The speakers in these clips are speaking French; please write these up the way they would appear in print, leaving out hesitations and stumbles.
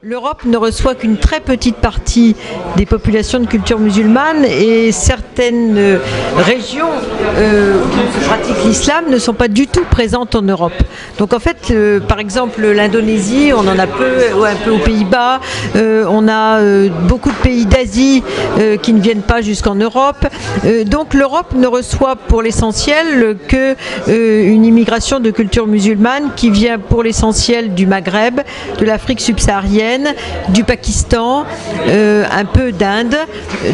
L'Europe ne reçoit qu'une très petite partie des populations de culture musulmane et certaines régions où se pratique l'islam ne sont pas du tout présentes en Europe. Donc en fait, par exemple l'Indonésie, on en a peu, ou un peu aux Pays-Bas, on a beaucoup de pays d'Asie qui ne viennent pas jusqu'en Europe. Donc l'Europe ne reçoit pour l'essentiel que une immigration de culture musulmane qui vient pour l'essentiel du Maghreb, de l'Afrique subsaharienne, du Pakistan, un peu d'Inde,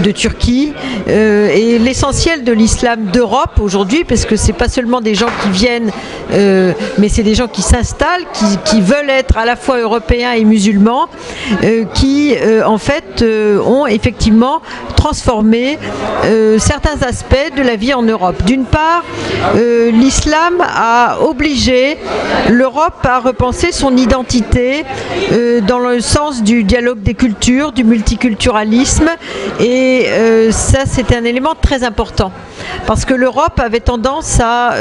de Turquie, et l'essentiel de l'islam d'Europe aujourd'hui, parce que c'est pas seulement des gens qui viennent, mais c'est des gens qui s'installent, qui veulent être à la fois européens et musulmans, qui en fait ont effectivement transformé certains aspects de la vie en Europe. D'une part, l'islam a obligé l'Europe à repenser son identité dans le sens du dialogue des cultures, du multiculturalisme, et ça c'est un élément très important parce que l'Europe avait tendance à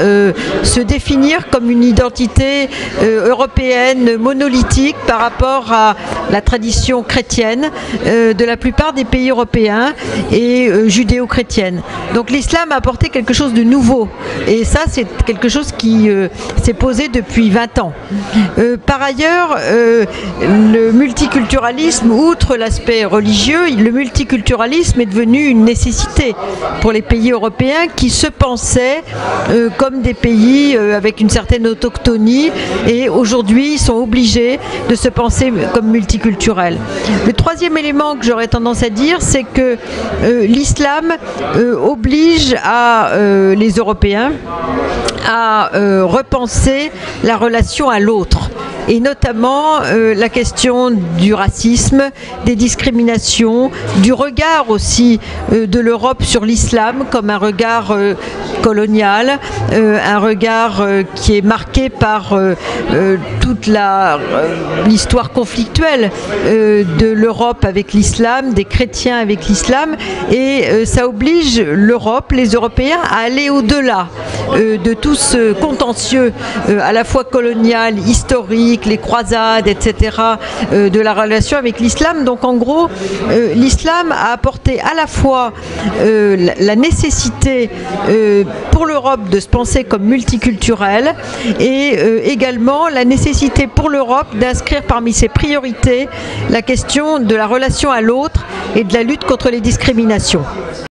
se définir comme une identité européenne monolithique par rapport à la tradition chrétienne de la plupart des pays européens et judéo-chrétienne. Donc l'islam a apporté quelque chose de nouveau et ça c'est quelque chose qui s'est posé depuis 20 ans. Par ailleurs, le multiculturalisme, outre l'aspect religieux, le multiculturalisme est devenu une nécessité pour les pays européens qui se pensaient comme des pays avec une certaine autochtonie et aujourd'hui ils sont obligés de se penser comme multiculturels. Le troisième élément que j'aurais tendance à dire, c'est que l'islam oblige les Européens à repenser la relation à l'autre, et notamment la question du racisme, des discriminations, du regard aussi de l'Europe sur l'islam comme un regard colonial, un regard qui est marqué par toute l'histoire conflictuelle de l'Europe avec l'islam, des chrétiens avec l'islam, et ça oblige l'Europe, les Européens, à aller au-delà de tout ce contentieux à la fois colonial, historique, les croisades, etc., de la relation avec l'islam. Donc en gros, l'islam a apporté à la fois la nécessité pour l'Europe de se penser comme multiculturelle et également la nécessité pour l'Europe d'inscrire parmi ses priorités la question de la relation à l'autre et de la lutte contre les discriminations.